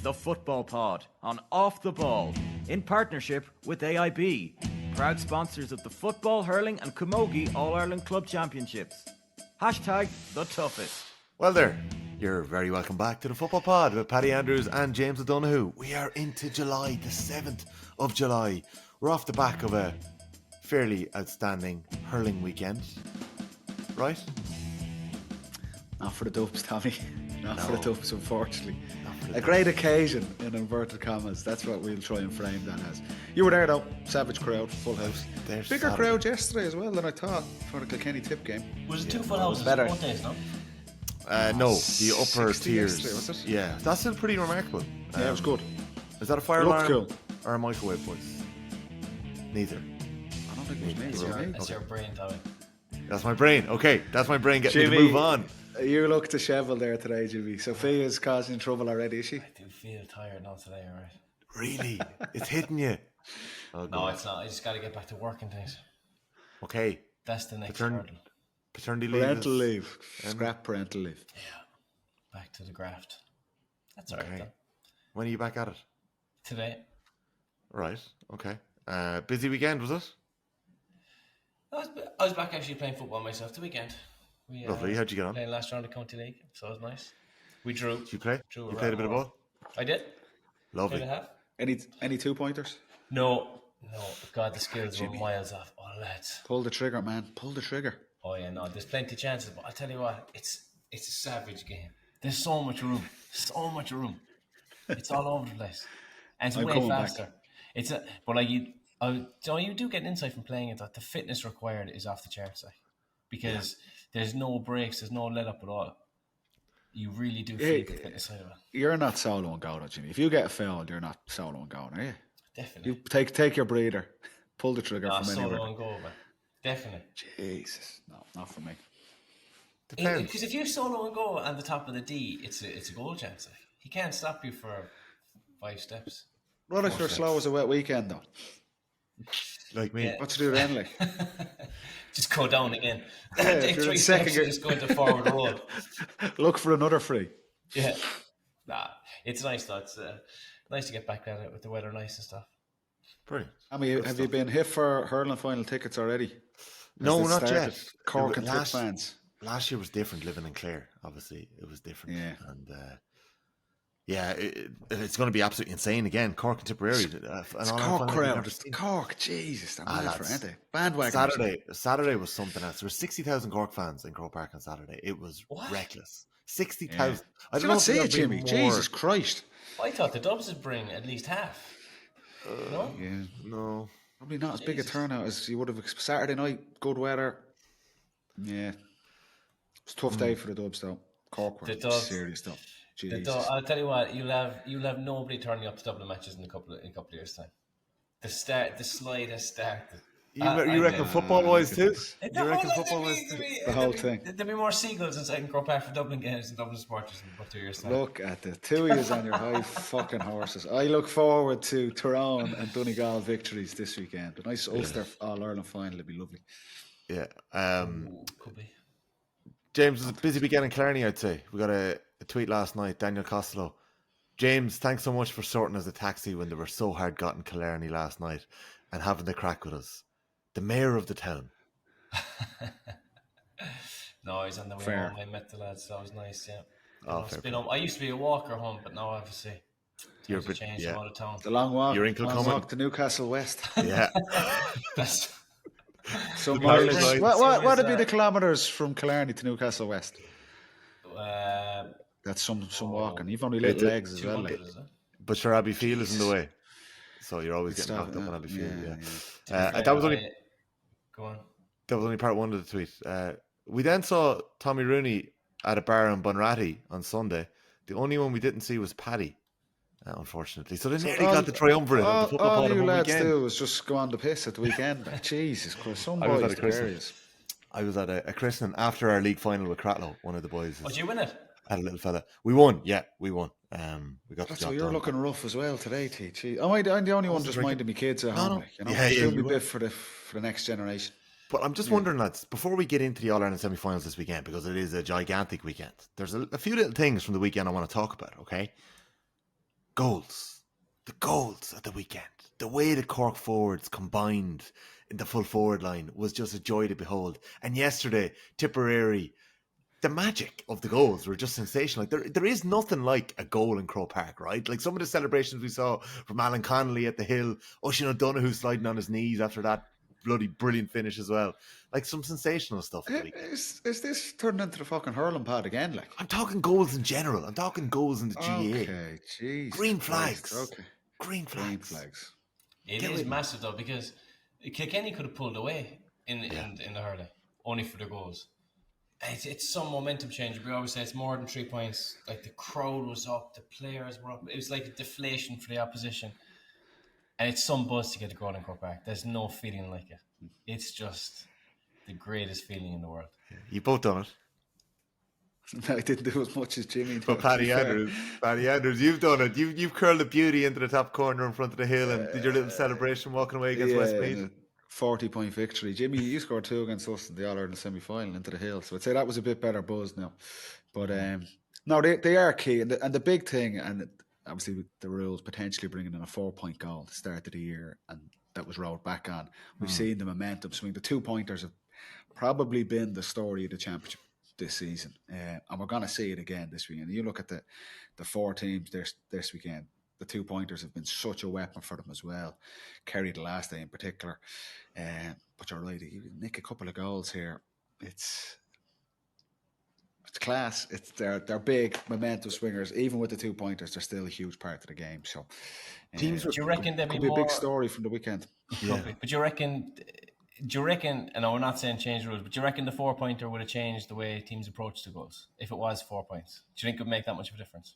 the Football Pod on Off the Ball in partnership with AIB, proud sponsors of the Football, Hurling and Camogie All-Ireland Club Championships. Hashtag the toughest. Well there, you're very welcome back to the Football Pod with Paddy Andrews and James O'Donoghue. We are into July, the 7th of July. We're off the back of a fairly outstanding hurling weekend, right? Not for the Dubs, Tommy. Not for the Dubs, unfortunately. A great occasion, in inverted commas. That's what we'll try and frame that as. You were there, though. Savage crowd, full house. Bigger crowd yesterday as well than I thought for the Kilkenny tip game. Was it two full houses both days, no? No, the upper tiers. Was it? Yeah, that's still pretty remarkable. Yeah, it was good. Is that a fire It looked alarm cool. or a microwave voice? Neither. I don't think it was me. That's your brain, Tommy. That's my brain. Okay, that's my brain getting me to Jimmy, move on. You look dishevelled there today, Jimmy. Sophia's causing trouble already, is she? I do feel tired now today, alright. Really? It's hitting you? Oh, No, God. it's not. I just got to get back to work and things. Okay. That's the next hurdle. Paternity leave. Parental leave. Scrap parental leave. Yeah. Back to the graft. That's Okay. alright, though. When are you back at it? Today. Right. Okay. Busy weekend, was it? I was back actually playing football myself the weekend. We, Lovely. How'd you get on? Playing last round of County League, so it was nice. We drew. Did you play? Drew You played a bit of ball? I did. Lovely. Did I have? Any 2-pointers? No. God, the skills were miles off. Oh, lads. Pull the trigger, man. Pull the trigger. Oh yeah, no, there's plenty of chances, but I'll tell you what, it's a savage game. There's so much room. It's all over the place. And it's I'm way coming faster. But like you do get an insight from playing it that the fitness required is off the charts, like, because there's no breaks, there's no let up at all. You really do feel the fitness side of it. You're not solo and go, Jimmy. If you get a foul, you're not solo and going, are you? Definitely. You take your breather, pull the trigger from solo anywhere. and go, man. Definitely. Jesus, no, not for me. Depends. Because if you solo and go on the top of the D, it's a goal chance. Like. He can't stop you for 5 steps. What if you're slow as a wet weekend, though? Like me. Yeah. What to do then, like? Just go down again. Yeah, Take if you're 3 in steps second and just go into forward road. Look for another free. Yeah. Nah, it's nice though. It's nice to get back at it with the weather nice and stuff. Brilliant. I mean, have you been hit for hurling final tickets already? No, Has it not started? yet. Cork and Tip Last- fans. Last year was different living in Clare. Obviously, it was different. Yeah. And it's going to be absolutely insane again. Cork and Tipperary. It's Cork crowd. Cork, Jesus, they're mad for it, aren't they? Bandwagon. Saturday was something else. There were 60,000 Cork fans in Croke Park on Saturday. It was reckless. 60,000. I Did don't you know not if see there'll it, be Jimmy? more. Jesus Christ. I thought the Dubs would bring at least half. No? Yeah. No. Probably not as big a Jesus. turnout as you would have expected. Saturday night, good weather. Yeah. It's a tough day for the Dubs, though. Cork were The Dubs. serious, though. Jesus. I'll tell you what, you'll have nobody turning up to Dublin matches in a couple of years' time. The slide has started. You reckon football-wise too? The You reckon football-wise too? The whole thing. There'll be more seagulls inside in Croke Park for Dublin games and Dublin supporters in about 2 years' time. Look at the two of you on your high fucking horses. I look forward to Tyrone and Donegal victories this weekend. A nice Ulster All-Ireland final would be lovely. Yeah. Could be. James, it was a busy weekend in Killarney, I'd say. We got a tweet last night, Daniel Costello. James, thanks so much for sorting us a taxi when they were so hard got in Killarney last night and having the crack with us. The mayor of the town. No, he's on the way Fair. home. I met the lads. That was nice, yeah. Oh, It's fair been I used to be a walker home, but now obviously You're a times bit, have changed. I'm out of town. The long walk. Your inkle long coming. walk to Newcastle West. Yeah. That's Some The mileage. mileage. What would be that? the kilometres from Killarney to Newcastle West? That's some walking. You've only little legs as well. 200, Like. is it? But sure, Abbeyfield is in the way. So you're always getting knocked up on Abbeyfield. Yeah. That was only Go on. part one of the tweet. We then saw Tommy Rooney at a bar in Bunratty on Sunday. The only one we didn't see was Paddy, unfortunately. So they nearly got the triumvirate of the football all pod in you one lads weekend. do is just go on the piss at the weekend. Like, Jesus Christ, some I was boys at a are christening. hilarious. I was at a christening after our league final with Cratlow. One of the boys Did you win it? had a little fella. We won. Yeah, we won. We got That's the why job you're done. looking rough as well today, T. Gee. I'm the only one just drinking. minding my kids at home. No. Like, you know, Yeah, doing you my were. bit for the next generation. But I'm just wondering, lads, before we get into the All-Ireland semi-finals this weekend, because it is a gigantic weekend, there's a few little things from the weekend I want to talk about, okay? Goals. The goals at the weekend. The way the Cork forwards combined in the full forward line was just a joy to behold. And yesterday, Tipperary, the magic of the goals were just sensational. Like there is nothing like a goal in Croke Park, right? Like some of the celebrations we saw from Alan Connolly at the Hill, Oisin O'Donoghue sliding on his knees after that bloody brilliant finish as well. Like some sensational stuff. Is this turned into the fucking hurling pad again? Like, I'm talking goals in general. I'm talking goals in the GAA. Okay, jeez. Green flags. Okay. Green flags. Green flags. It is massive though, because Kilkenny could have pulled away in the hurling only for the goals. It's some momentum change. We always say it's more than 3 points. Like the crowd was up, the players were up. It was like a deflation for the opposition. And it's some buzz to get the goal in Cork Park. There's no feeling like it. It's just the greatest feeling in the world. You both done it. I didn't do as much as Jimmy. But Paddy Andrews, you've done it. You've curled a beauty into the top corner in front of the hill and did your little celebration walking away against Westmeath. 40-point victory. Jimmy, you scored 2 against us in the All-Ireland semi-final into the hill. So I'd say that was a bit better buzz now. But no, they are key. And the big thing, and obviously the rules potentially bringing in a 4-point goal at the start of the year, and that was rolled back on. We've seen the momentum swing. The 2-pointers have probably been the story of the championship this season. And we're going to see it again this weekend. You look at the 4 teams this weekend. The 2-pointers have been such a weapon for them as well. Kerry the last day in particular. But you're right, you nick a couple of goals here. It's class. They're big momentum swingers. Even with the 2-pointers, they're still a huge part of the game. So, teams. Do you reckon there'll be a big story from the weekend? Yeah. But do you reckon? And we're not saying change rules, but do you reckon the 4-pointer would have changed the way teams approach the goals if it was 4 points? Do you think it would make that much of a difference?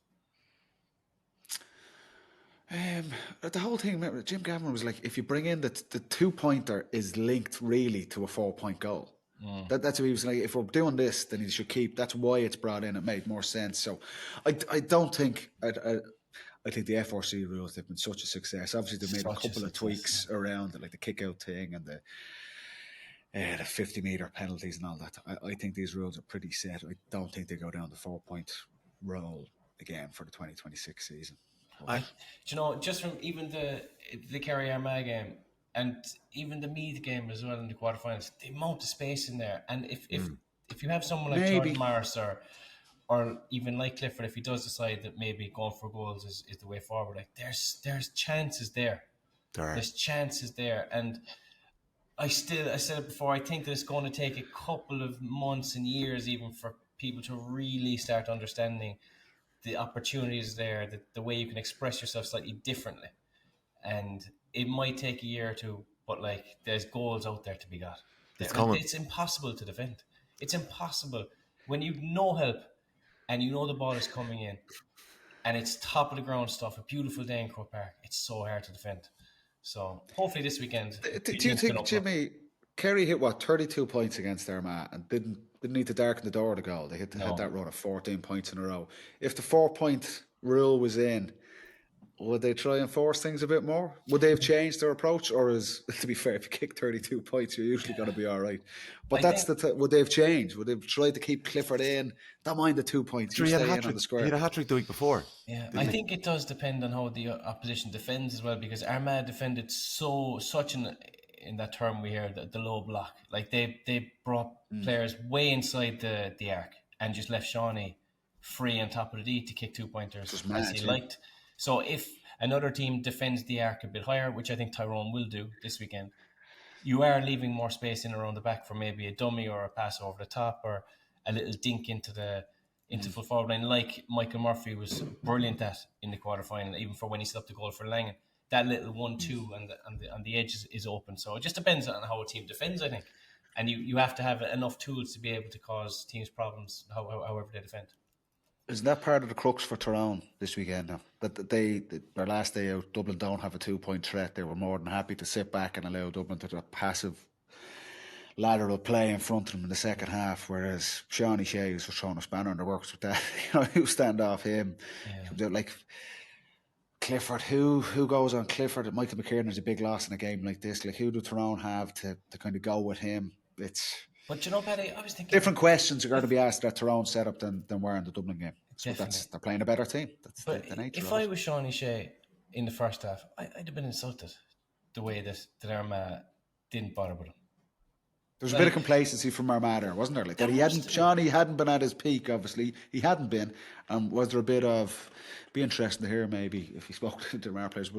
The whole thing, remember, Jim Gavin was like, if you bring in the 2-pointer is linked really to a 4-point goal. That's what he was like. If we're doing this, then you should keep. That's why it's brought in. It made more sense. So, I don't think. I think the FRC rules, they've been such a success. Obviously, they made a couple of tweaks around it, like the kick-out thing and the 50-meter penalties and all that. I think these rules are pretty set. I don't think they go down the 4-point rule again for the 2026 season. Just from even the Kerry Armagh game and even the Meath game as well in the quarterfinals, the amount of space in there. And if you have someone like Jordan Morris or even like Clifford, if he does decide that maybe going for goals is the way forward, like there's chances there. There's chances there. And I said it before, I think that it's going to take a couple of months and years even for people to really start understanding the opportunities there, the way you can express yourself slightly differently. And it might take a year or two, but like there's goals out there to be got. It's impossible to defend. It's impossible. When you've no help and you know the ball is coming in and it's top of the ground stuff, a beautiful day in Croke Park, it's so hard to defend. So hopefully this weekend. Do you think, Jimmy, Kerry hit 32 points against Armagh and didn't need to darken the door of the goal? They had that run of 14 points in a row. If the 4-point rule was in, would they try and force things a bit more? Would they have changed their approach? Or to be fair, if you kick 32 points, you're usually going to be all right. But would they have changed? Would they have tried to keep Clifford in? Don't mind the 2 points. You stay in on the square. He had a hat-trick the week before. Yeah, I think it does depend on how the opposition defends as well, because Armagh defended such in that term we hear, the low block. Like they brought players way inside the arc and just left Shawnee free on top of the D to kick 2-pointers as he liked. So if another team defends the arc a bit higher, which I think Tyrone will do this weekend, you are leaving more space in around the back for maybe a dummy or a pass over the top or a little dink into full forward line, like Michael Murphy was brilliant at in the quarterfinal, even for when he set up the goal for Langan. That little 1-2 and the edge is open. So it just depends on how a team defends, I think. And you have to have enough tools to be able to cause teams problems however they defend. Isn't that part of the crux for Tyrone this weekend now? That their last day out, Dublin don't have a 2-point threat. They were more than happy to sit back and allow Dublin to do a passive lateral play in front of them in the second half, whereas Shawnee Shea was throwing a spanner in the works with that. Who stand off him? Yeah. Like Clifford, who goes on Clifford? Michael McKiernan is a big loss in a game like this. Like, who do Tyrone have to kind of go with him? But Paddy, I was thinking different questions are going to be asked at Tyrone setup than were in the Dublin game. They're playing a better team. That's But the nature if of I it. was Shawnee Shea in the first half, I'd have been insulted the way that Armagh didn't bother with him. There's a bit of complacency from Armada, wasn't there? Like that Johnny hadn't been at his peak, obviously. He hadn't been. Was there a bit of, be interesting to hear maybe if he spoke to the Armada players,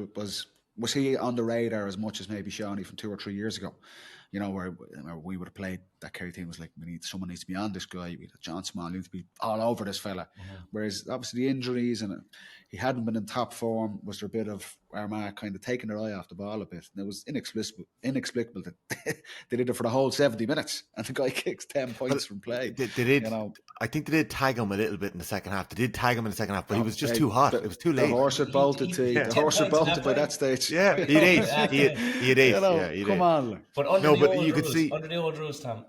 was he on the radar as much as maybe Shawnee from 2 or 3 years ago? You know, where we would have played, that Kerry team was like, someone needs to be on this guy. John Small needs to be all over this fella. Whereas obviously the injuries and he hadn't been in top form. Was there a bit of Armagh kind of taking their eye off the ball a bit? And it was inexplicable that they did it for the whole 70 minutes and the guy kicks 10 points from play. They did, I think they did tag him a little bit in the second half. They did tag him in the second half, but he was just too hot. It was too late. The horse had bolted The horse had bolted by that stage. Yeah, he had 8. He had 8. Come on. But under the old rules, Tom,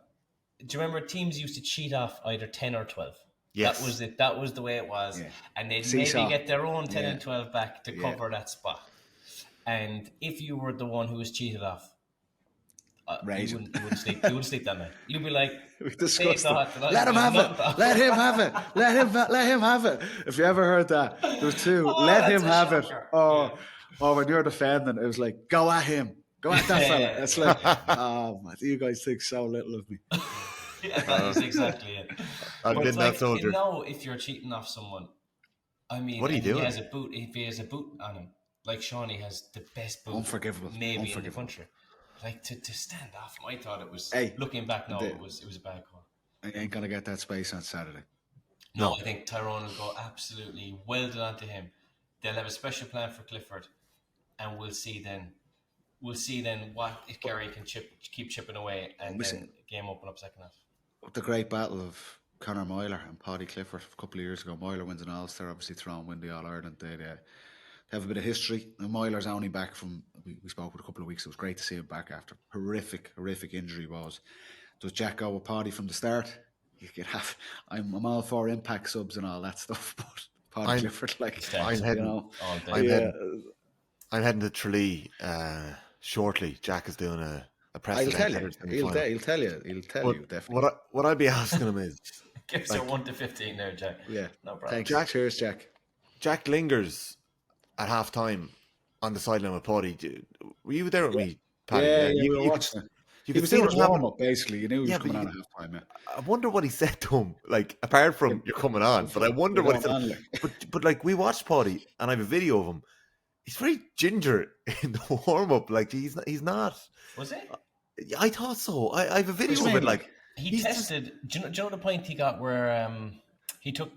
do you remember teams used to cheat off either 10 or 12? Yes. That was it. That was the way it was. Yeah. And they'd Seesaw. maybe get their own 10 and 12 back to cover that spot. And if you were the one who was cheated off, you wouldn't sleep that night. You'd be like, let him have it. Let him have it. Let him have it. If you ever heard that, there was 2. Let him have it. When you're defending, it was like, go at him. Go at that fella. It's like, man, you guys think so little of me. Yeah, that is exactly it. I've been that soldier. Now, if you're cheating off someone, I mean, what are you doing? If he has a boot on him, like Shawnee has the best boot, unforgivable, maybe in the country. Like to stand off him, I thought it was. Looking back now, it was a bad call. I ain't gonna get that space on Saturday. No, I think Tyrone will go absolutely welded onto him. They'll have a special plan for Clifford, and we'll see then. What if Kerry can keep chipping away, and then game open up second half. The great battle of Conor Moyler and Paddy Clifford a couple of years ago. Moyler wins an All-Star, obviously Tyrone win the All-Ireland. They have a bit of history. And Moyler's only back from, we spoke with a couple of weeks. It was great to see him back after horrific injury was. Does Jack go with Paddy from the start? You could have. I'm all for impact subs and all that stuff, but Paddy Clifford, I'm heading to Tralee shortly. Jack is doing a press. He'll tell you definitely. What I'd be asking him is, gives her 1 to 15 there, Jack. Yeah, no problem. Thanks. Cheers, Jack. Jack lingers at half time on the sideline with Paddy. Were you there with me, Paddy? Yeah, we were watching it. He was doing his warm up basically. You knew he was coming on at half time. I wonder what he said to him. Like, apart from you're coming on, but I wonder what he said. But like, we watched Paddy, and I have a video of him. He's very ginger in the warm up. Like, he's not. Was it? I thought so. I have a video of it. Like, he tested. Do you know the point he got where he took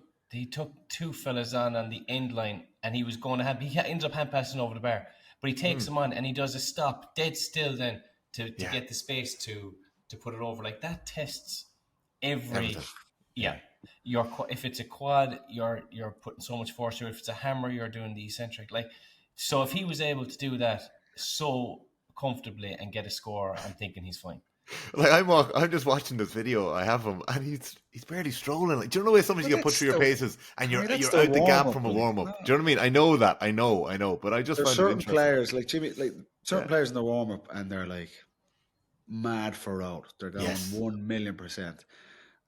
2 fellas on the end line, and he was going to he ends up hand passing over the bar, but he takes them on and he does a stop dead still then to get the space to put it over. Like, that tests everything. If it's a quad, you're putting so much force through. If it's a hammer, you're doing the eccentric. Like, so if he was able to do that so comfortably and get a score, I'm thinking he's fine. Like, I'm just watching this video. I have him, and he's barely strolling. Like, do you know the way sometimes you get put through your paces and you're out the gap from a warm up? Do you know what I mean? I know that. I know. But I just find certain it interesting. Players like Jimmy, players in the warm up, and they're like mad for road. They're down 1,000,000%.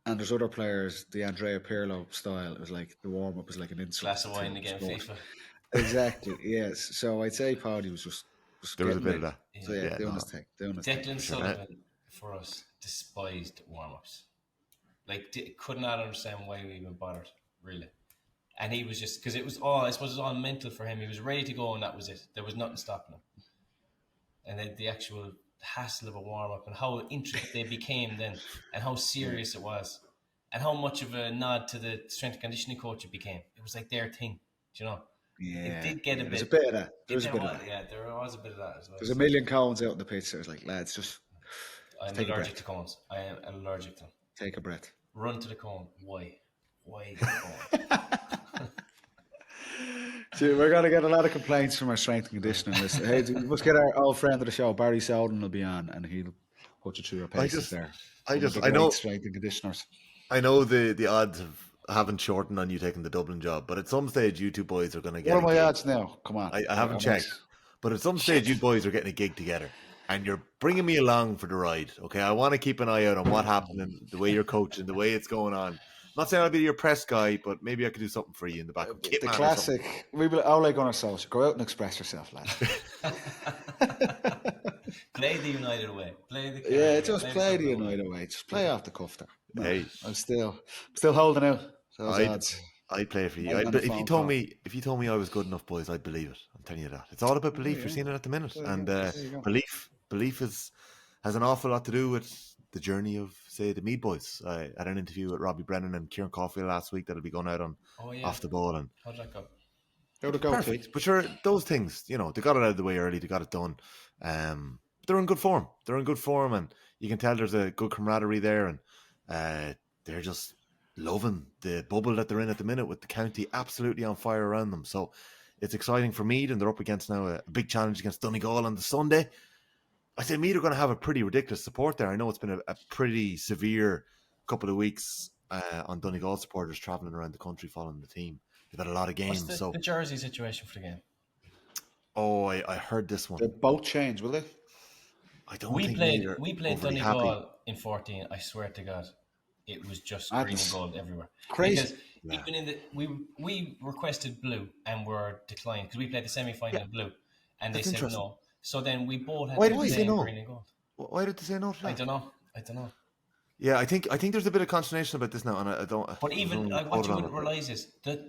And there's other players, the Andrea Pirlo style. It was like the warm up is like an insult. Glass of wine again, FIFA. Exactly. Yes. So I'd say Paddy was just there was a bit of that. So doing his thing. Declan Sullivan for us despised warm ups. Like, could not understand why we even bothered, really. And he was just, because it was all, I suppose it was all mental for him. He was ready to go, and that was it. There was nothing stopping him. And then the actual hassle of a warm up and how intricate they became then, and how serious it was, and how much of a nod to the strength and conditioning coach it became. It was like their thing, do you know? Yeah, it did get a bit. There's a bit of that. There was a bit of that as well. There's a million cones out in the pitch. So it was like, lads, just I'm allergic to cones. I am allergic to them. Take a breath. Run to the cone. Why the cone? See, we're going to get a lot of complaints from our strength and conditioning list. Hey, we must get our old friend of the show, Barry Soden, will be on, and he'll put you through your paces there. I know strength and conditioners. I know the odds haven't shortened on you taking the Dublin job, but at some stage you two boys are going to get. What are my odds now? Come on, I haven't checked, but at some stage you boys are getting a gig together, and you're bringing me along for the ride. Okay, I want to keep an eye out on what happened and the way you're coaching, the way it's going on. I'm Not saying I'll be your press guy, but maybe I could do something for you in the back. Of The Kitman or classic. We will all like on ourselves. Go out and express yourself, lad. Play the United way. Play the Yeah, Kerry, just play the Dublin way. United way. Just play off the cuff there. No, Hey. I'm still holding out those I'd- odds. I'd play for you. I'm on But a if you phone told call. me, I was good enough, boys, I'd believe it. I'm telling you that. It's all about belief. yeah. You're seeing it at the minute, There you and go. There you go. belief has an awful lot to do with the journey of, say, the Mead boys. I had an interview with Robbie Brennan and Kieran Caulfield last week that'll be going out on Oh, yeah. Off the Ball, and How'd that go? How'd it go, perfect. Keith? But sure, those things, they got it out of the way early. They got it done. They're in good form. And you can tell there's a good camaraderie there, and they're just loving the bubble that they're in at the minute with the county absolutely on fire around them. So it's exciting for Meath, and they're up against now a big challenge against Donegal on the Sunday. I say Meath are going to have a pretty ridiculous support there. I know it's been a pretty severe couple of weeks on Donegal supporters travelling around the country following the team. They've had a lot of games. What's the jersey situation for the game? Oh, I heard this one. They both change, will they? I don't We think played Meath are overly Donegal happy. in 14. I swear to God, it was just That's green and gold everywhere. crazy. Because even in the we requested blue and were declined because we played the semi-final in blue, and they That's said interesting. no. So then we both had Why to did they play say in no? green and gold. Why did they say no to that? I don't know. Yeah, I think there's a bit of consternation about this now, and I don't. But even I don't what you hold on wouldn't realise is that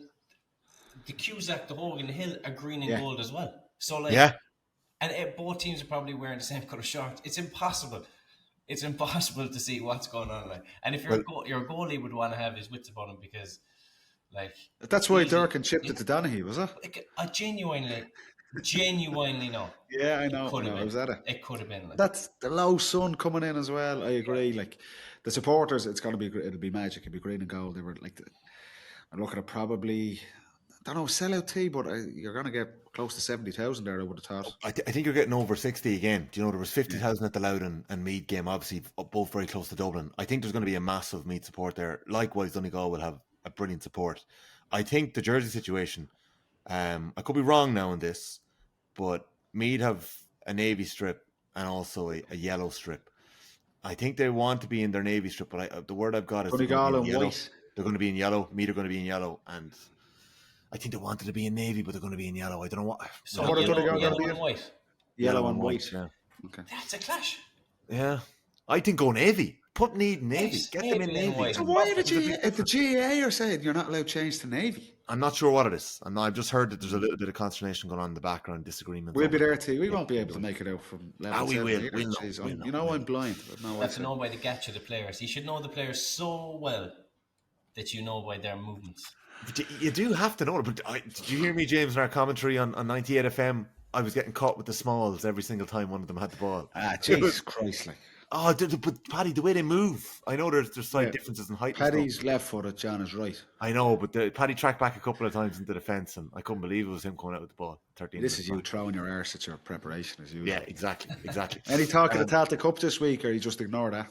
the Cusack, the Hogan, the Hill are green and Yeah. gold as well. So like, Yeah, and both teams are probably wearing the same colour shorts. It's impossible. It's impossible to see what's going on. Like, and if your goalie would want to have his wits about him because, like, That's why easy- Durkin chipped it to Donaghy, was it? like, I genuinely no. Yeah, I know. Could have I been. was at it. It could have been. Like, That's the low sun coming in as well. I agree. Like the supporters, it'll be magic. It'll be green and gold. They were like, I'm looking at probably, I don't know, sellout tea, but you're going to get close to 70,000 there. I would have thought. I think you're getting over 60 again. Do you know there was 50,000 at the Loudoun and Meath game, obviously both very close to Dublin. I think there's going to be a massive Meath support there. Likewise, Donegal will have a brilliant support. I think the jersey situation, I could be wrong now on this, but Meath have a navy strip and also a yellow strip. I think they want to be in their navy strip, but the word I've got is Donegal and yellow. white. They're going to be in yellow. Meath are going to be in yellow, and I think they wanted to be in navy, but they're going to be in yellow. I don't know what. so What are yellow, Donegal yellow gonna be and in? white. Yellow and white. Yeah. Okay. That's a clash. Yeah, I think go navy. Put Meath in navy. Yes, Get them in navy and navy. white. So why did you? If the GAA are saying you're not allowed to change to navy, I'm not sure what it is. And I've just heard that there's a little bit of consternation going on in the background, disagreement. we'll be there too. We won't be able to make it out from level we 7 will. either. We'll know. Jeez, We'll know. you know I'm blind. But no, That's to know by the gap to the players. You should know the players so well that you know by their movements. But you do have to know it. But did you hear me, James, in our commentary on 98 FM? I was getting caught with the smalls every single time one of them had the ball. Jesus Christ, like. Oh, but Paddy, the way they move. I know there's slight differences in height. Paddy's left footed, John is right. I know, but Paddy tracked back a couple of times into the fence, and I couldn't believe it was him coming out with the ball. 13 This minutes is you back. throwing your arse at your preparation as usual. Yeah, exactly. Any talk of the Celtic Cup this week, or you just ignore that?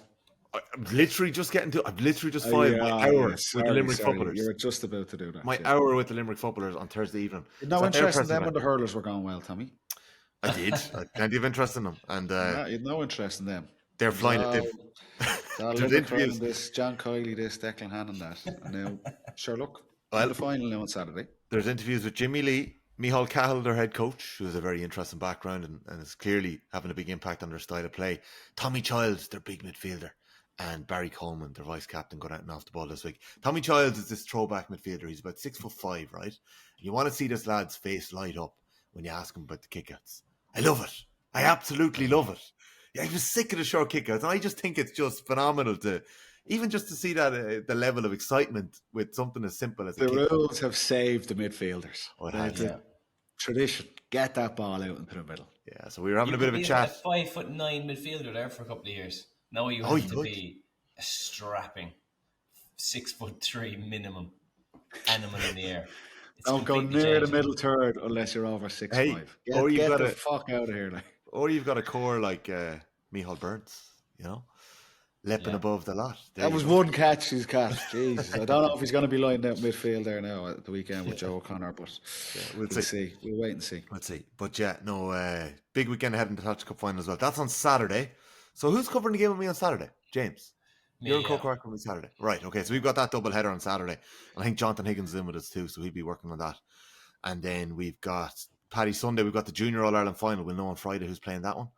I'm literally just getting to. I've literally just filed my hour with the Limerick footballers. You were just about to do that. My hour with the Limerick footballers on Thursday evening. No interest in them when the hurlers were going well, Tommy. I did. I had plenty of interest in them, and You had no interest in them. they're flying it. There's interviews. This John Kiley, this Declan Hannon, that. And now, sure, look, Well, the final now on Saturday. There's interviews with Jimmy Lee, Michal Cahill, their head coach, who has a very interesting background and is clearly having a big impact on their style of play. Tommy Childs, their big midfielder, and Barry Coleman, their vice captain, got out and off the ball this week. Tommy Childs is this throwback midfielder. He's about 6'5", right? You want to see this lad's face light up when you ask him about the kickouts. I love it. I absolutely love it. Yeah, I was sick of the short kickouts. I just think it's just phenomenal to even just to see that the level of excitement with something as simple as The a kick. rules have saved the midfielders. Oh, it has, The tradition. Get that ball out into the middle. Yeah, so we were having You a bit of could a be chat. a 5'9" midfielder there for a couple of years. Now you have to be a strapping 6'3" minimum animal in the air. It's Don't go completely near the changed. middle third unless you're over 6'5". Hey, Get, or you've get got the a- fuck out of here. Like. Or you've got a core like Michal Burns, you know, leaping above the lot. There That you was go. one catch he's caught. Jesus. I don't know if he's going to be lined out midfield there now at the weekend with Joe O'Connor, but we'll we'll see. We'll wait and see. Let's see. But yeah, no, big weekend ahead in the Touch Cup final as well. That's on Saturday. So who's covering the game with me on Saturday? James. You're in Yeah. Croke on Saturday. Right, okay. So we've got that double header on Saturday. And I think Jonathan Higgins is in with us too, so he'll be working on that. And then we've got Paddy Sunday, we've got the Junior All-Ireland final. We'll know on Friday who's playing that one.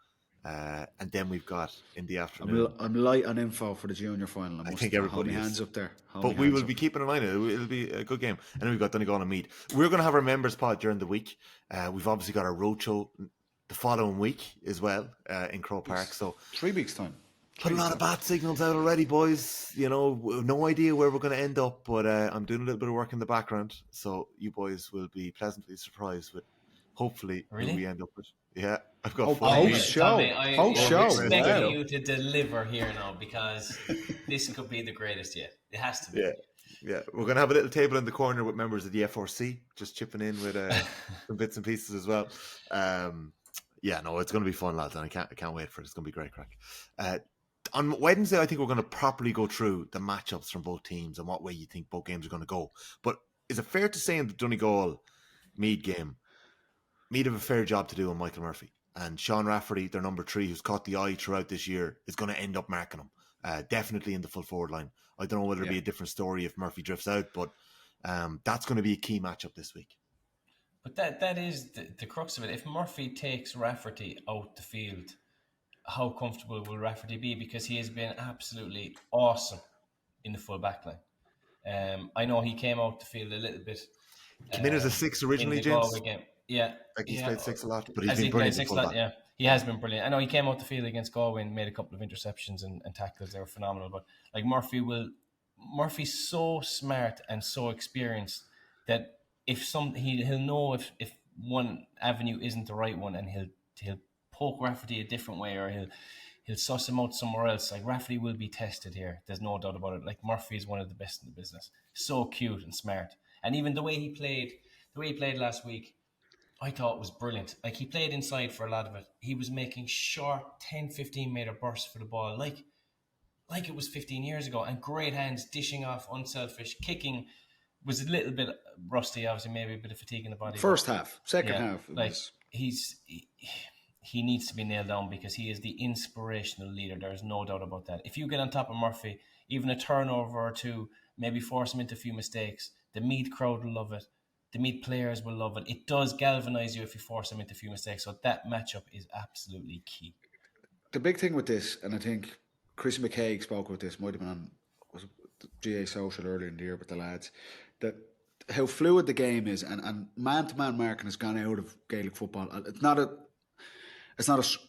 And then we've got in the afternoon. I'm light on info for the junior final. I think everybody hold my is. hands up there. But we will be keeping an eye on it. It'll be a good game. And then we've got Donegal-Meath. We're going to have our members pod during the week. We've obviously got our roadshow the following week as well in Croke Park. So 3 weeks' time. put a lot of bat signals out already, boys. You know, no idea where we're going to end up, but I'm doing a little bit of work in the background. So you boys will be pleasantly surprised with hopefully who we end up with. Yeah, I've got Post show. I'm expecting you to deliver here now because this could be the greatest yet. It has to be. Yeah. We're going to have a little table in the corner with members of the FRC just chipping in with some bits and pieces as well. It's going to be fun, lads, and I can't wait for it. It's going to be great crack. On Wednesday, I think we're going to properly go through the matchups from both teams and what way you think both games are going to go. But is it fair to say in the Donegal-Meath game, Meath have a fair job to do on Michael Murphy, and Sean Rafferty, their number 3, who's caught the eye throughout this year, is going to end up marking him, definitely in the full forward line. I don't know whether it'll be a different story if Murphy drifts out, but that's going to be a key matchup this week. But that is the crux of it. If Murphy takes Rafferty out the field, how comfortable will Rafferty be? Because he has been absolutely awesome in the full back line. I know he came out the field a little bit. Came in as a 6 originally, James. Yeah. Like he's played 6 a lot, but he's been brilliant. He has been brilliant. I know he came out the field against Galway and made a couple of interceptions and tackles. They were phenomenal. But like Murphy's so smart and so experienced that he'll know if one avenue isn't the right one, and he'll poke Rafferty a different way, or he'll suss him out somewhere else. Like Rafferty will be tested here. There's no doubt about it. Like Murphy is one of the best in the business. So cute and smart. And even the way he played last week, I thought was brilliant. Like he played inside for a lot of it. He was making short 10-15 meter bursts for the ball, like it was 15 years ago, and great hands, dishing off, unselfish, kicking. Was a little bit rusty, obviously, maybe a bit of fatigue in the body. First half, second half. He needs to be nailed down because he is the inspirational leader. There's no doubt about that. If you get on top of Murphy, even a turnover or two, maybe force him into a few mistakes, the Meath crowd will love it. The Meath players will love it. It does galvanise you if you force them into a few mistakes. So that matchup is absolutely key. The big thing with this, and I think Chris McKay spoke about this, might have been on GA Social earlier in the year with the lads, that how fluid the game is, and man-to-man marking has gone out of Gaelic football. It's not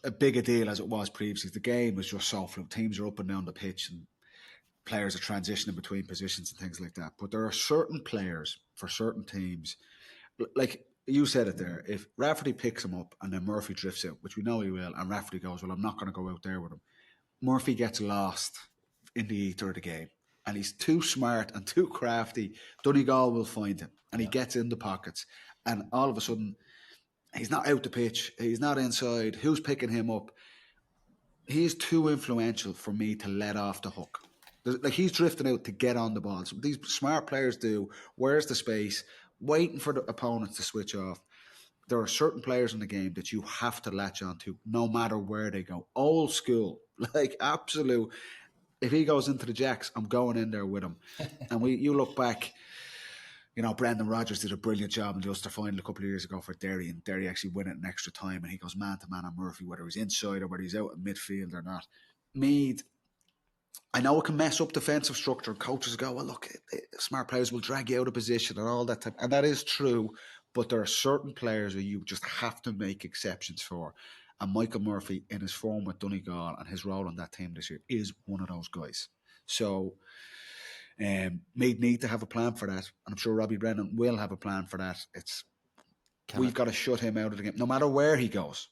a big a deal as it was previously. The game is just so fluid. Teams are up and down the pitch, and players are transitioning between positions and things like that. But there are certain players for certain teams, like you said it there, if Rafferty picks him up and then Murphy drifts out, which we know he will, and Rafferty goes, well, I'm not going to go out there with him, Murphy gets lost in the ether of the game. And he's too smart and too crafty. Donegal will find him, and he gets in the pockets. And all of a sudden, he's not out the pitch. He's not inside. Who's picking him up? He's too influential for me to let off the hook. Like, he's drifting out to get on the ball. So these smart players do. Where's the space? Waiting for the opponents to switch off. There are certain players in the game that you have to latch onto no matter where they go. Old school, like absolute. If he goes into the Jacks, I'm going in there with him. And you look back, Brendan Rodgers did a brilliant job in the Ulster final a couple of years ago for Derry, and Derry actually win it in extra time, and he goes man-to-man on Murphy, whether he's inside or whether he's out in midfield or not. Meath, I know it can mess up defensive structure, and coaches go, well, look, smart players will drag you out of position and all that type. And that is true, but there are certain players who you just have to make exceptions for. And Michael Murphy, in his form with Donegal and his role on that team this year, is one of those guys. So Meath need to have a plan for that. And I'm sure Robbie Brennan will have a plan for that. We've got to shut him out of the game, no matter where he goes.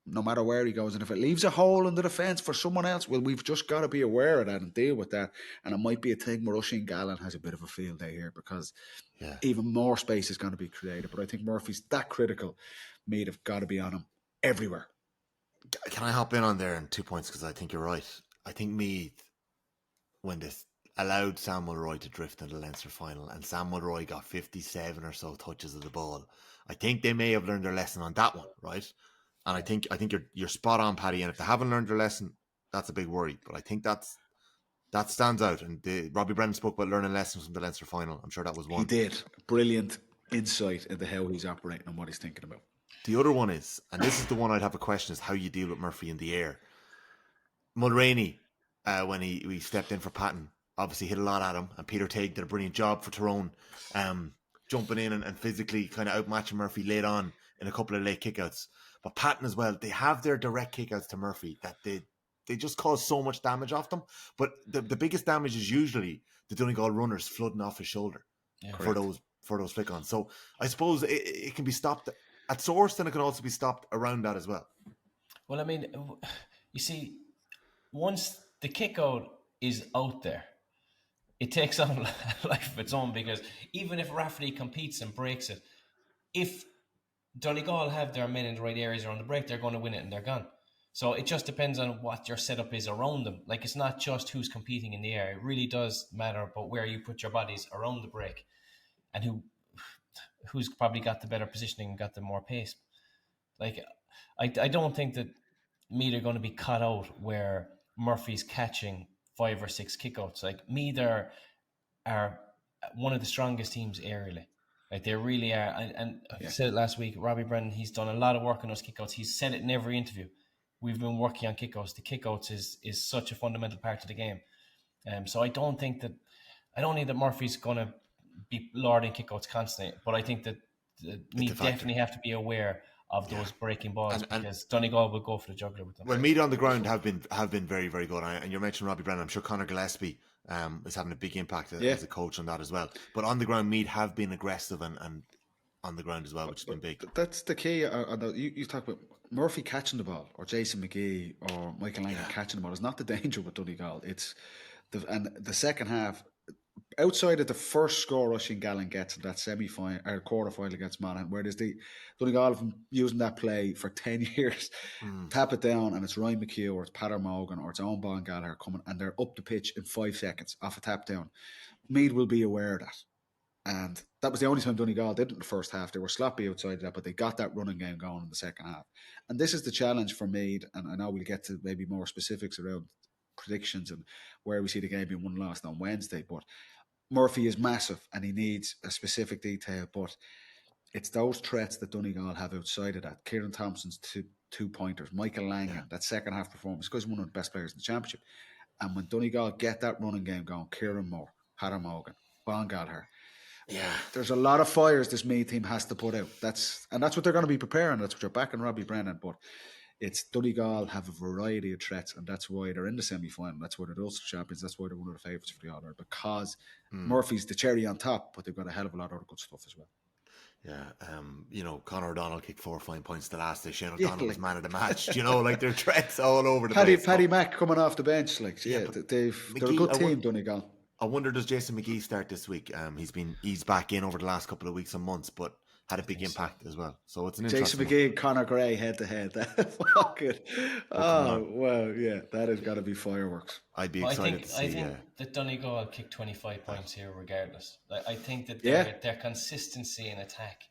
No matter where he goes. And if it leaves a hole in the defence for someone else, well, we've just got to be aware of that and deal with that. And it might be a thing where Oisin Gallen has a bit of a field day here because even more space is going to be created. But I think Murphy's that critical. Meath have got to be on him everywhere. Can I hop in on there in 2 points? Because I think you're right. I think Meath, when they allowed Samuel Roy to drift in the Leinster final, and Samuel Roy got 57 or so touches of the ball, I think they may have learned their lesson on that one, right? And I think you're spot on, Paddy. And if they haven't learned their lesson, that's a big worry. But I think that's That stands out. And Robbie Brennan spoke about learning lessons from the Leinster final. I'm sure that was one. He did. Brilliant insight into how he's operating and what he's thinking about. The other one is, and this is the one I'd have a question, is how you deal with Murphy in the air. Mulroney, when he stepped in for Patton, obviously hit a lot at him, and Peter Tague did a brilliant job for Tyrone, jumping in and physically kind of outmatching Murphy late on in a couple of late kickouts. But Patton as well, they have their direct kickouts to Murphy that they just cause so much damage off them. But the biggest damage is usually the Donegal runners flooding off his shoulder for those flick-ons. So I suppose it can be stopped at source, and it can also be stopped around that as well. Well, I mean, you see, once the kick-out is out there, it takes on a life of its own, because even if referee competes and breaks it, if Donegal have their men in the right areas around the break, they're going to win it and they're gone. So it just depends on what your setup is around them. Like, it's not just who's competing in the air. It really does matter about where you put your bodies around the break and who's probably got the better positioning and got the more pace. Like, I don't think that Meath are going to be cut out where Murphy's catching 5 or 6 kickouts. Like, Meath are one of the strongest teams aerially. Like, they really are. And I said it last week, Robbie Brennan, he's done a lot of work on those kickouts. He's said it in every interview. We've been working on kickouts. The kickouts is such a fundamental part of the game. So I don't think that Murphy's going to be lording kickouts constantly. But I think that Meath definitely have to be aware of those breaking balls, because Donegal will go for the juggler with them. Well, Meath on the ground have been very, very good. And you mentioned Robbie Brennan. I'm sure Conor Gillespie is having a big impact as a coach on that as well. But on the ground, Meath have been aggressive and on the ground as well, which has been big. That's the key. You talk about Murphy catching the ball, or Jason McGee, or Michael Langan catching the ball. It's not the danger with Donegal. It's the second half. Outside of the first score Russian Galligan gets in that semi-final or quarter-final against Monaghan, where there's the Donegal have been using that play for 10 years, tap it down, and it's Ryan McHugh or it's Paddy Morgan or it's Owen Bon Gallagher coming, and they're up the pitch in 5 seconds off a tap down. Meath will be aware of that. And that was the only time Donegal did it in the first half. They were sloppy outside of that, but they got that running game going in the second half. And this is the challenge for Meath, and I know we'll get to maybe more specifics around predictions and where we see the game being won and lost on Wednesday, but Murphy is massive and he needs a specific detail, but it's those threats that Donegal have outside of that. Kieran Thompson's two pointers, Michael Langan, that second half performance, because he's one of the best players in the championship. And when Donegal get that running game going, Kieran Moore, Paddy Morgan, Bon Gallagher, there's a lot of fires this Meath team has to put out. That's what they're going to be preparing. That's what you're backing Robbie Brennan, but it's Donegal have a variety of threats, and that's why they're in the semi-final. That's why they're the Ulster champions. That's why they're one of the favourites for the All-Ireland, because Murphy's the cherry on top, but they've got a hell of a lot of other good stuff as well. Yeah, Conor O'Donnell kicked 4 fine points the last day. Shane O'Donnell was man of the match. Like their threats all over the place. Paddy Mack coming off the bench, they're a good team, Donegal. I wonder, does Jason McGee start this week? He's back in over the last couple of weeks and months, but had a big impact as well. So it's an interesting Jason McGee and Conor Gray head to head. Fucking that has got to be fireworks. I'd be excited to see. I think that Donegal kicked 25 points here regardless. I think that their consistency in attack,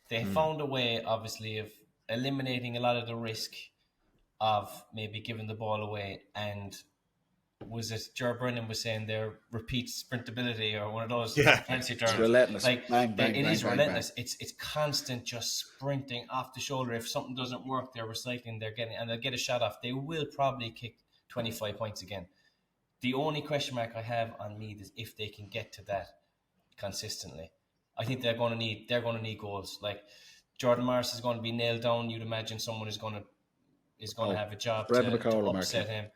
they found a way, obviously, of eliminating a lot of the risk of maybe giving the ball away. And was it Ger Brennan was saying their repeat sprintability, or one of those fancy terms? It's relentless. It is relentless. It's constant, just sprinting off the shoulder. If something doesn't work, they're recycling. They'll get a shot off. They will probably kick 25 points again. The only question mark I have on Meath is if they can get to that consistently. I think they're going to need goals. Like, Jordan Morris is going to be nailed down. You'd imagine someone is going to have a job to upset him.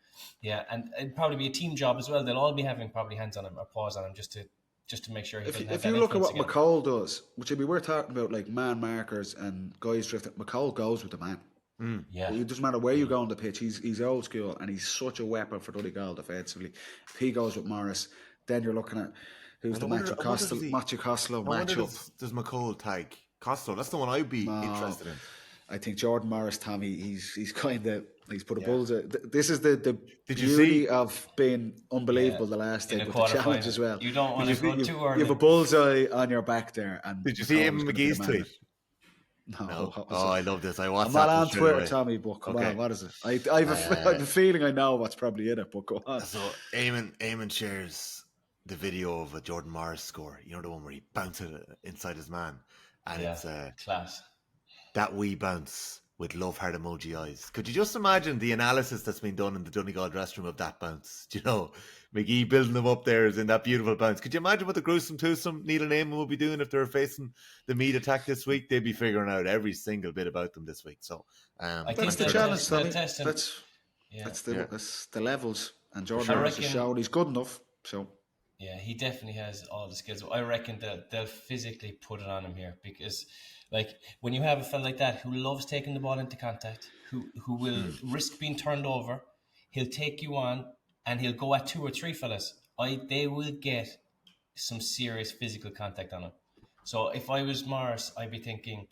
Yeah, and it'd probably be a team job as well. They'll all be having probably hands on him or paws on him just to make sure he doesn't have If you look at what McCall does, which we're talking about, like man markers and guys drifting, McCall goes with the man. It doesn't matter where you go on the pitch. He's old school and he's such a weapon for Donegal defensively. If he goes with Morris, then you're looking at who's the Matthew Costello matchup. Does McCall tag Costello? That's the one I'd be interested in. I think Jordan Morris, Tommy, he's kind of he's put a bullseye. This is the beauty of being unbelievable the last day with the challenge as well. You don't want to go too early. You have a bullseye on your back there. And did you see him McGee's tweet? No, what was Oh, it? I love this. I I'm WhatsApped not it on straight Twitter, away. Tommy, but come Okay. on, what is it? I have a feeling I know what's probably in it, but go on. So Eamon shares the video of a Jordan Morris score. You know, the one where he bounced it inside his man, and it's class. that wee bounce with love heart emoji eyes. Could you just imagine the analysis that's been done in the Donegal dressing room of that bounce? Do you know, McGee building them up there is in that beautiful bounce. Could you imagine what the gruesome twosome Neil and Eamon would be doing if they were facing the Meath attack this week? They'd be figuring out every single bit about them this week. So I That's think the challenge, Tommy. testing. That's the levels, and Jordan sure. Morris has shown he's good enough. So yeah, he definitely has all the skills. I reckon they'll physically put it on him here because, like, when you have a fella like that who loves taking the ball into contact, who will risk being turned over, he'll take you on and he'll go at 2 or 3 fellas. They will get some serious physical contact on him. So if I was Morris, I'd be thinking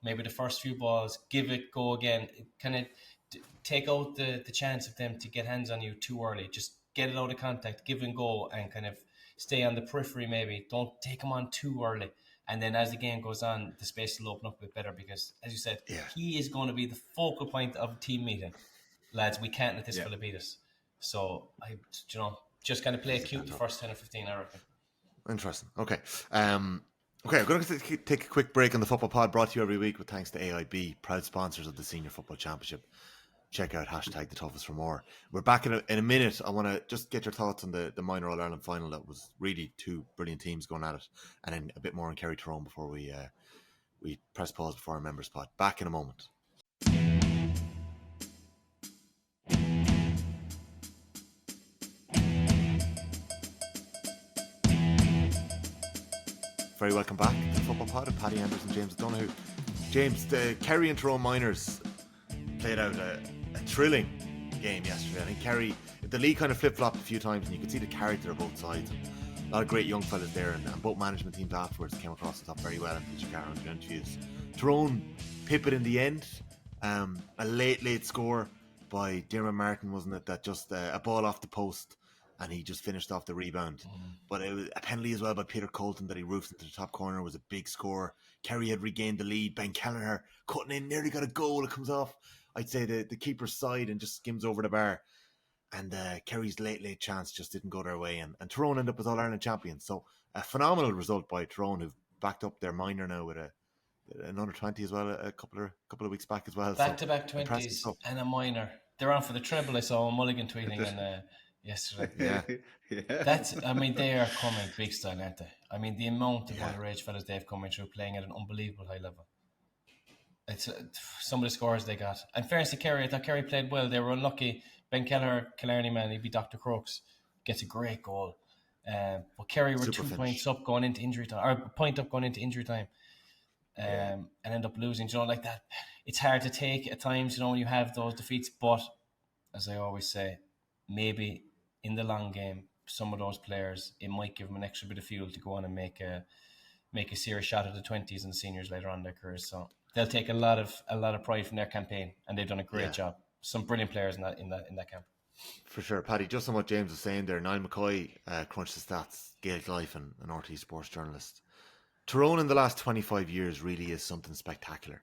maybe the first few balls, give it, go again, kind of take out the chance of them to get hands on you too early. Just get it out of contact, give and go, and kind of stay on the periphery maybe. Don't take them on too early. And then as the game goes on, the space will open up a bit better because, as you said, he is going to be the focal point of team meeting. Lads, we can't let this fella beat us. So, just kind of play it cute the first 10 or 15, I reckon. interesting. Okay. Okay, I'm going to take a quick break on the Football Pod, brought to you every week with thanks to AIB, proud sponsors of the Senior Football Championship. Check out #TheToughest for more. We're back in a minute. I want to just get your thoughts on the minor All-Ireland final. That was really 2 brilliant teams going at it. And then a bit more on Kerry Tyrone before we press pause before our member spot. Back in a moment. Very welcome back to the Football Pod with Paddy Andrews and James Donahue. James, the Kerry and Tyrone minors played out a thrilling game yesterday. I think Kerry, the league kind of flip-flopped a few times and you could see the character of both sides. A lot of great young fellas there, and both management teams afterwards came across the top very well in Peter Carroll and the interviews. Tyrone pip it in the end. A late score by Dermot Martin, wasn't it? That just a ball off the post and he just finished off the rebound. But it was a penalty as well by Peter Colton that he roofed into the top corner. Was a big score. Kerry had regained the lead. Ben Kelleher cutting in, nearly got a goal. It comes off, I'd say, the keeper's side and just skims over the bar. And Kerry's late chance just didn't go their way. And Tyrone ended up as All-Ireland champions. So a phenomenal result by Tyrone, who've backed up their minor now with an under-20 as well, a couple of weeks back as well. Back-to-back 20s and a minor. They're on for the treble. I saw Mulligan tweeting yesterday. They are coming big style, aren't they? I mean, the amount of underage fellas they've coming through playing at an unbelievable high level. It's some of the scores they got. And fairness to Kerry, I thought Kerry played well. They were unlucky. Ben Kelleher, Killarney man, he'd be Dr. Crooks, gets a great goal. But Kerry were 2 points up going into injury time, or a point up going into injury time, and end up losing. You know, like that. It's hard to take at times, when you have those defeats. But as I always say, maybe in the long game, some of those players, it might give them an extra bit of fuel to go on and make a serious shot at the 20s and the seniors later on in their careers. So they'll take a lot of pride from their campaign, and they've done a great job. Some brilliant players in that camp. For sure, Paddy. Just on what James was saying there, Niall McCoy crunched the stats. Gaelic Life and an RT Sports journalist. Tyrone in the last 25 years really is something spectacular.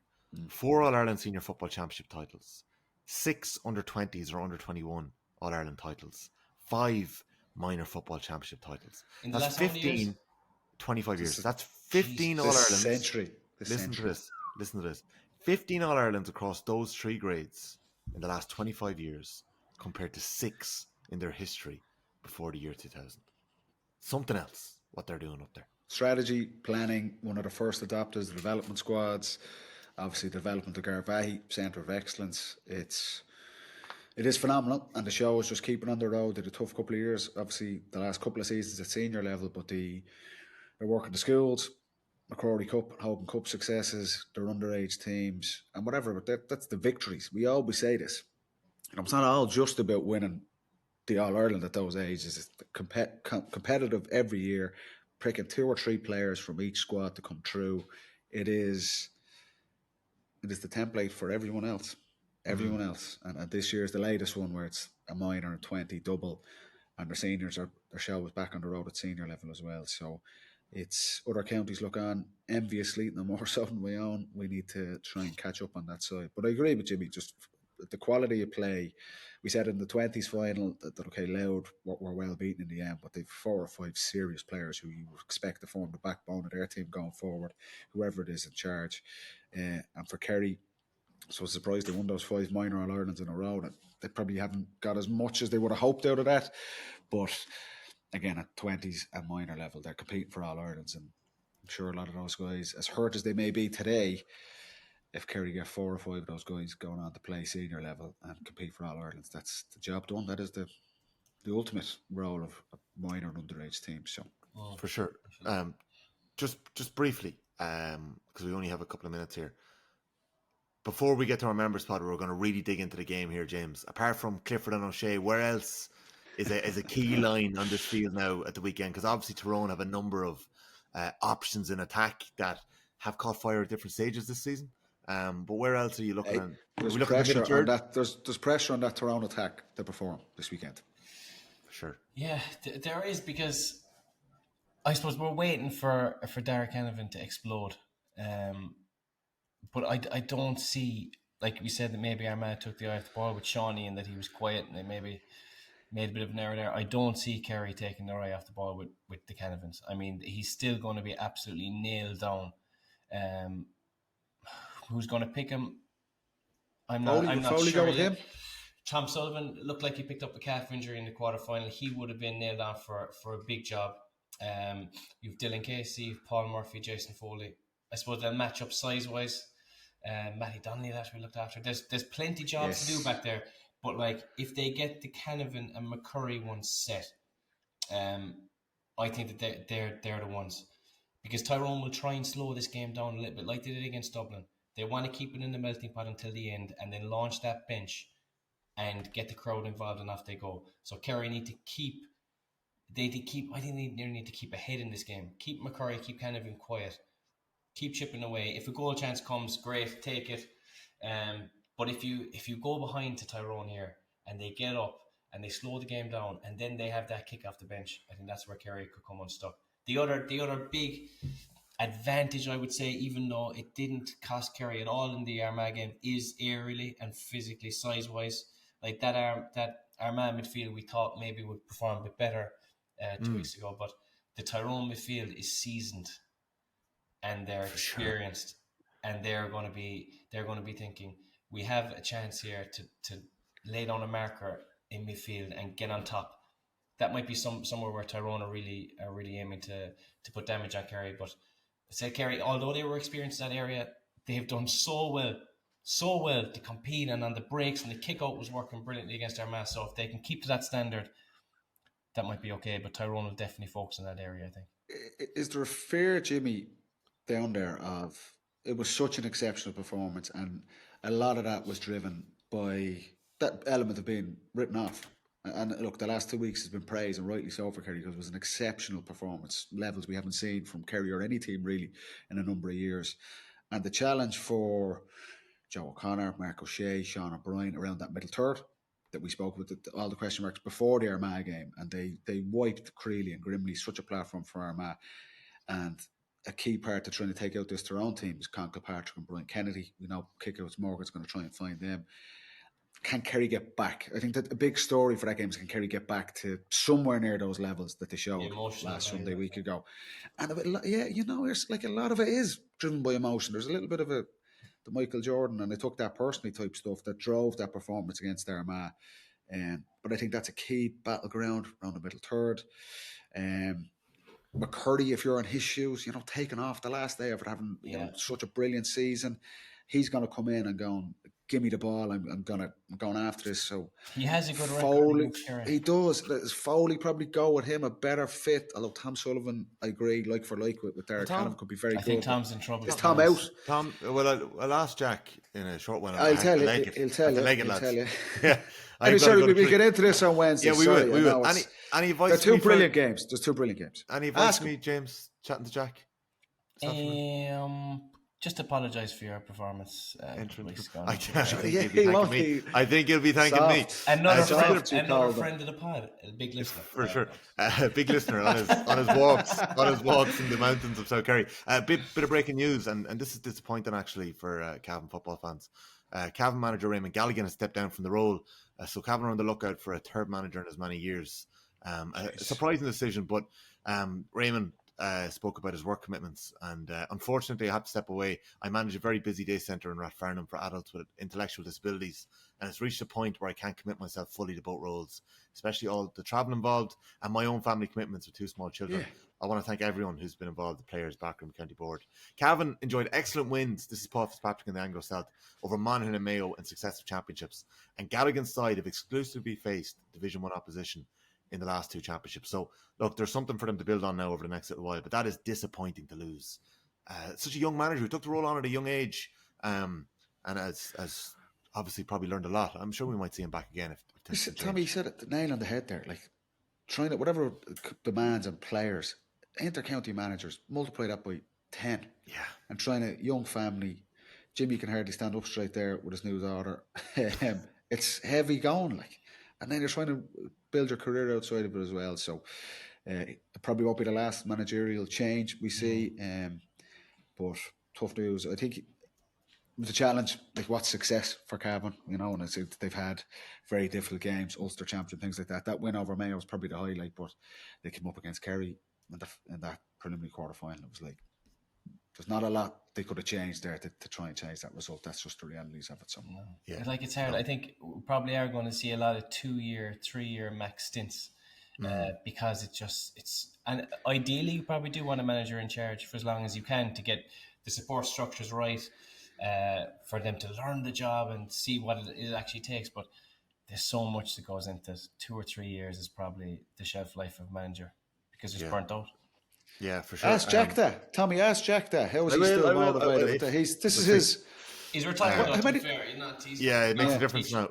4 All-Ireland Senior Football Championship titles, 6 under-20s or under-21 All-Ireland titles, 5 minor football championship titles. In the That's last 15, 25 years. That's 15 All-Irelands. Century. Listen to this. 15 All-Irelands across those 3 grades in the last 25 years compared to 6 in their history before the year 2000. Something else, what they're doing up there. Strategy, planning, one of the first adopters, the development squads, obviously the development of Garvahi, Centre of Excellence. It is phenomenal, and the show is just keeping on the road. They had a tough couple of years, obviously the last couple of seasons at senior level, but they're working the schools, McCrory Cup, Hogan Cup successes, their underage teams, and whatever, but that's the victories. We always say this. And it's not all just about winning the All-Ireland at those ages. It's competitive every year, picking 2 or 3 players from each squad to come through. It is the template for everyone else. Everyone else. And this year is the latest one where it's a minor and 20 double, and their seniors their show is back on the road at senior level as well. So it's other counties look on enviously, no more so than we own. We need to try and catch up on that side. But I agree with Jimmy, just the quality of play. We said in the 20s final that okay, Loud were well beaten in the end, but they've 4 or 5 serious players who you would expect to form the backbone of their team going forward, whoever it is in charge. And for Kerry, so I was surprised they won those 5 minor All-Irelands in a row. That they probably haven't got as much as they would have hoped out of that. But again, at 20s and minor level, they're competing for All-Irelands. And I'm sure a lot of those guys, as hurt as they may be today, if Kerry get 4 or 5 of those guys going on to play senior level and compete for All-Irelands, that's the job done. That is the ultimate role of a minor and underage team. So for sure. Just briefly, because we only have a couple of minutes here. Before we get to our members pod, we're going to really dig into the game here, James. Apart from Clifford and O'Shea, where else is a key line on this field now at the weekend? Because obviously Tyrone have a number of options in attack that have caught fire at different stages this season. But where else are you looking at? There's pressure on that. There's pressure on that Tyrone attack to perform this weekend. For sure. Yeah, there is, because I suppose we're waiting for Derek Cavan to explode. But I don't see, like we said, that maybe Armagh took the eye off the ball with Shawnee and that he was quiet and they maybe made a bit of an error there. I don't see Kerry taking their eye off the ball with the Canavans. I mean, he's still going to be absolutely nailed down. Who's going to pick him? I'm not Foley sure. Go with him? Tom Sullivan looked like he picked up a calf injury in the quarterfinal. He would have been nailed on for a big job. You've Dylan Casey, Paul Murphy, Jason Foley. I suppose they'll match up size-wise. Matty Donnelly that we looked after. There's plenty of jobs to do back there. But like, if they get the Canavan and McCurry ones set, I think that they're the ones, because Tyrone will try and slow this game down a little bit, like they did against Dublin. They want to keep it in the melting pot until the end, and then launch that bench and get the crowd involved, and off they go. So Kerry need to keep. I think they need to keep ahead in this game. Keep McCurry, keep Canavan quiet. Keep chipping away. If a goal chance comes, great, take it. But if you go behind to Tyrone here and they get up and they slow the game down and then they have that kick off the bench, I think that's where Kerry could come unstuck. The other big advantage, I would say, even though it didn't cost Kerry at all in the Armagh game, is aerially and physically, size-wise. Like that Armagh midfield we thought maybe would perform a bit better 2 weeks ago, but the Tyrone midfield is seasoned and they're experienced, and they're going to be thinking, we have a chance here to lay down a marker in midfield and get on top. That might be somewhere where Tyrone are really aiming to put damage on Kerry. But I say Kerry, although they were experienced in that area, they have done so well to compete, and on the breaks and the kick out was working brilliantly against Armagh. So if they can keep to that standard, that might be okay. But Tyrone will definitely focus on that area, I think. Is there a fair, Jimmy, down there of it was such an exceptional performance, and a lot of that was driven by that element of being written off. And look, the last 2 weeks has been praised, and rightly so, for Kerry, because it was an exceptional performance, levels we haven't seen from Kerry or any team really in a number of years. And the challenge for Joe O'Connor, Mark O'Shea, Sean O'Brien around that middle third that we spoke with, all the question marks before the Armagh game, and they wiped Creeley and Grimley, such a platform for Armagh. And a key part to trying to take out this Tyrone team is Con Kilpatrick and Brian Kennedy. We know Kickouts Morgan's going to try and find them. Can Kerry get back? I think that a big story for that game is, can Kerry get back to somewhere near those levels that they showed last Sunday, week ago? And it's like a lot of it is driven by emotion. There's a little bit of the Michael Jordan, and I took that personally type stuff that drove that performance against Armagh. But I think that's a key battleground around the middle third. McCurdy, if you're in his shoes, taking off the last day after having such a brilliant season, he's going to come in and go, give me the ball. I'm going after this. So he has a good Foley, record. He does. Foley probably go with him a better fit. Although Tom Sullivan, I agree, like for like with Derek Cannon, could be very good. I think Tom's in trouble. Is Tom out? Tom, well, I'll ask Jack in a short while. I'll tell you. He'll tell you. Yeah. Sorry, we get into this on Wednesday. Yeah, we will. There are two brilliant games. There's two brilliant games. Any advice for me, James, chatting to Jack? just apologise for your performance. Weeks ago. I think Yeah, he'll be he won't thanking me. be I think he'll be thanking me. soft. Another It's a bit friend, too another cold, friend of the pod, a big listener. For sure, big listener on his walks in the mountains of South Kerry. Bit of breaking news, and this is disappointing actually for Cavan football fans. Cavan manager Raymond Galligan has stepped down from the role, so Cavan are on the lookout for a third manager in as many years. A surprising decision, but Raymond spoke about his work commitments, and unfortunately I had to step away. I manage a very busy day centre in Rathfarnham for adults with intellectual disabilities, and it's reached a point where I can't commit myself fully to both roles, especially all the travel involved and my own family commitments with 2 small children. I want to thank everyone who's been involved, the players, backroom, county board. Cavan enjoyed excellent wins. This is Paul Fitzpatrick and the Anglo-South over Monaghan and Mayo in successive championships, and Galligan's side have exclusively faced Division 1 opposition in the last 2 championships. So look, there's something for them to build on now over the next little while, but that is disappointing to lose. Such a young manager who took the role on at a young age, and has obviously probably learned a lot. I'm sure we might see him back again if Tommy, you said it, the nail on the head there. Like, trying to, whatever demands on players, inter-county managers, multiply that by 10. Yeah. And trying to, young family, Jimmy can hardly stand up straight there with his new daughter. It's heavy going, like. And then you're trying to build your career outside of it as well. So it probably won't be the last managerial change we see. But tough news. I think it was a challenge. Like, what's success for Cavan? You know, and it's, they've had very difficult games, Ulster champion, things like that. That win over Mayo was probably the highlight, but they came up against Kerry in that preliminary quarter final. It was like, there's not a lot they could have changed there to try and change that result. That's just the realities of it. So, yeah, like, it's hard. I think we probably are going to see a lot of 2-year, 3-year max stints because and ideally you probably do want a manager in charge for as long as you can to get the support structures right, for them to learn the job and see what it actually takes. But there's so much that goes into it. 2 or 3 years is probably the shelf life of a manager because it's burnt out. Yeah, for sure. Ask Jack that. Tommy, ask Jack that. How is he still motivated? He's retired. Yeah, it makes a difference now.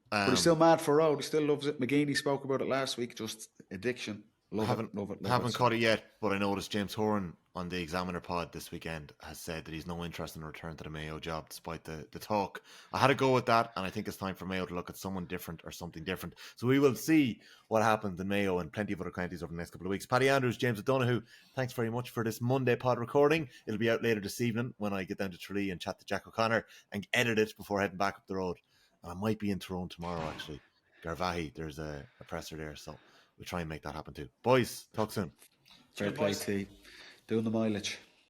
But he's still mad for road. He still loves it. McGeaney spoke about it last week. Just addiction. Haven't caught it yet, but I noticed James Horan on the Examiner pod this weekend has said that he's no interest in a return to the Mayo job despite the talk. I had to go with that, and I think it's time for Mayo to look at someone different or something different. So we will see what happens in Mayo and plenty of other counties over the next couple of weeks. Paddy Andrews, James O'Donoghue, thanks very much for this Monday pod recording. It'll be out later this evening when I get down to Tralee and chat to Jack O'Connor and edit it before heading back up the road. And I might be in Tyrone tomorrow, actually. Garvahi, there's a presser there, so we'll try and make that happen too. Boys, talk soon. Fair play, T. Doing the mileage.